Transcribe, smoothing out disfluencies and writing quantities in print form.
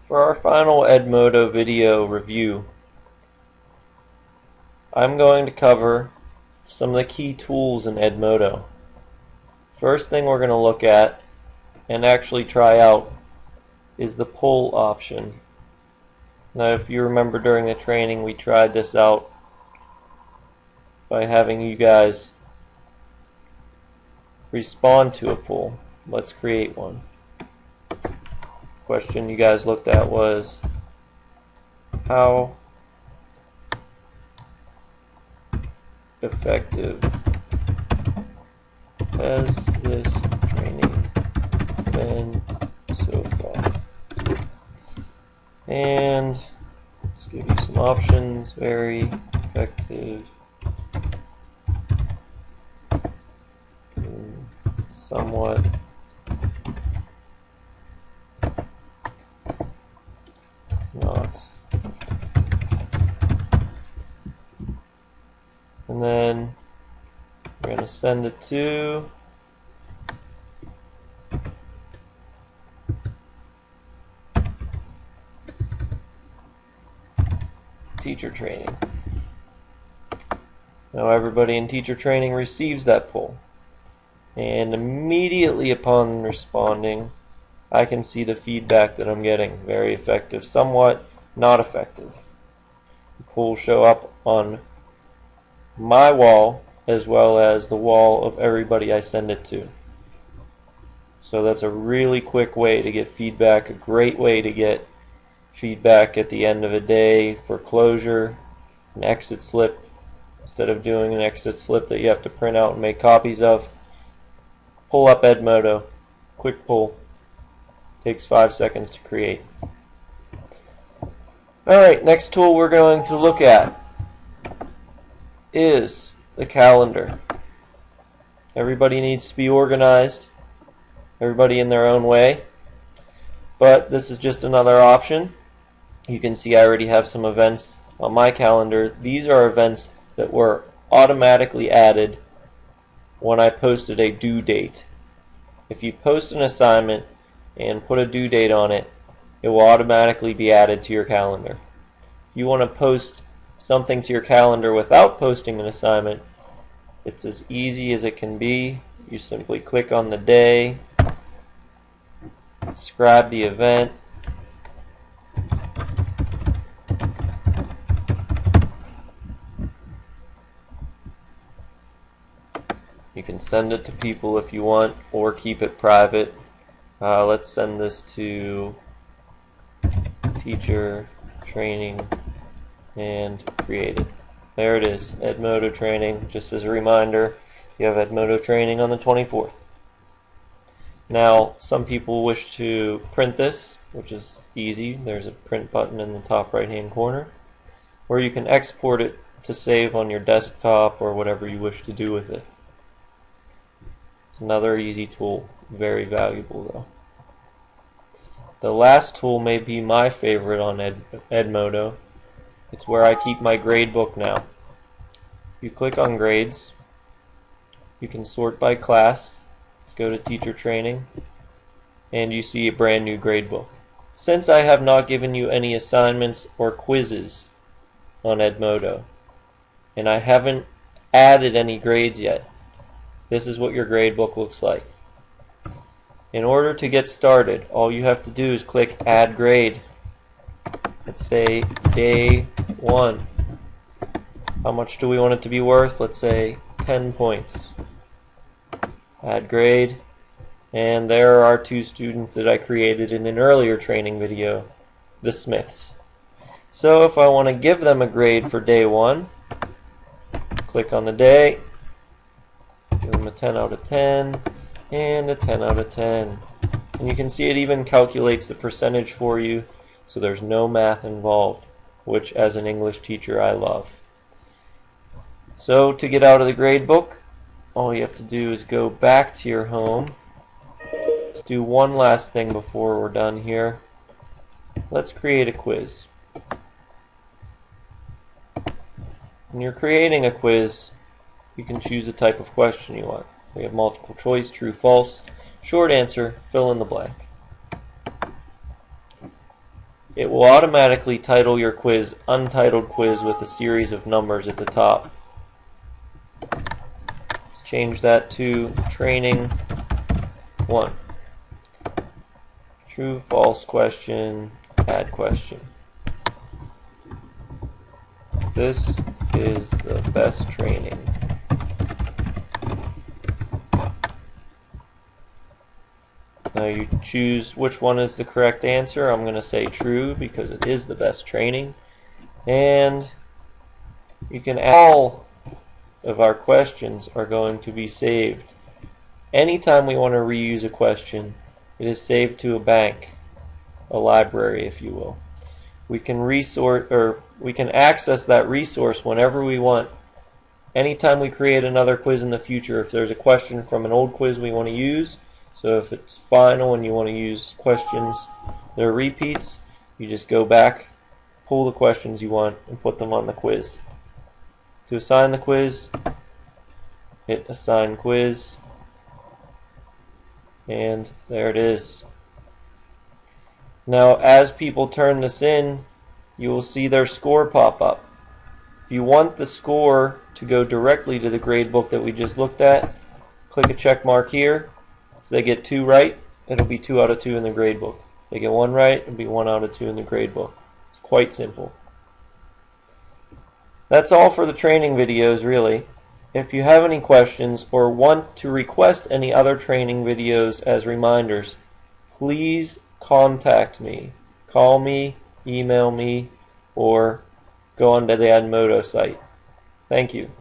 For our final Edmodo video review, I'm going to cover some of the key tools in Edmodo. First thing we're going to look at and actually try out is the pull option. Now, if you remember during the training, we tried this out by having you guys respond to a pull. Let's create one. Question you guys looked at was, how effective has this training been so far? And let's give you some options. Very effective, somewhat, not. And then we're going to send it to teacher training. Now everybody in teacher training receives that pull, and immediately upon responding I can see the feedback that I'm getting. Very effective, somewhat, not effective. The pull will show up on my wall as well as the wall of everybody I send it to. So that's a really quick way to get feedback, a great way to get feedback at the end of a day for closure, an exit slip. Instead of doing an exit slip that you have to print out and make copies of, pull up Edmodo, quick pull, takes 5 seconds to create. Alright, next tool we're going to look at is the calendar. Everybody needs to be organized, everybody in their own way, but this is just another option. You can see I already have some events on my calendar. These are events that were automatically added when I posted a due date. If you post an assignment and put a due date on it, it will automatically be added to your calendar. If you want to post something to your calendar without posting an assignment, it's as easy as it can be. You simply click on the day, describe the event, you can send it to people if you want, or keep it private. Let's send this to teacher training and create it. There it is, Edmodo training. Just as a reminder, you have Edmodo training on the 24th. Now, some people wish to print this, which is easy. There's a print button in the top right hand corner, or you can export it to save on your desktop or whatever you wish to do with it. It's another easy tool, very valuable though. The last tool may be my favorite on Edmodo. It's where I keep my gradebook now. You click on grades, you can sort by class. Let's go to teacher training, and you see a brand new gradebook. Since I have not given you any assignments or quizzes on Edmodo, and I haven't added any grades yet, this is what your gradebook looks like. In order to get started, all you have to do is click Add Grade. Let's say Day 1. How much do we want it to be worth? Let's say 10 points. Add Grade. And there are our two students that I created in an earlier training video, the Smiths. So if I want to give them a grade for Day 1, click on the day, give them a 10 out of 10, and a 10 out of 10. And you can see it even calculates the percentage for you, so there's no math involved, which as an English teacher I love. So to get out of the gradebook, all you have to do is go back to your home. Let's do one last thing before we're done here. Let's create a quiz. When you're creating a quiz, you can choose the type of question you want. We have multiple choice, true, false, short answer, fill in the blank. it will automatically title your quiz Untitled Quiz with a series of numbers at the top. Let's change that to Training 1. True, false question, add question. This is the best training. Now you choose which one is the correct answer. I'm going to say true because it is the best training. And you can add all of our questions are going to be saved. Anytime we want to reuse a question, it is saved to a bank, a library if you will. We can access that resource whenever we want. Anytime we create another quiz in the future, if there's a question from an old quiz we want to use, so if it's final and you want to use questions that are repeats, you just go back, pull the questions you want, and put them on the quiz. To assign the quiz, hit Assign Quiz, and there it is. Now, as people turn this in, you will see their score pop up. If you want the score to go directly to the gradebook that we just looked at, click a check mark here. If they get 2 right, it'll be 2 out of 2 in the gradebook. If they get 1 right, it'll be 1 out of 2 in the gradebook. It's quite simple. That's all for the training videos, really. If you have any questions or want to request any other training videos as reminders, please contact me. Call me, email me, or go onto the Edmodo site. Thank you.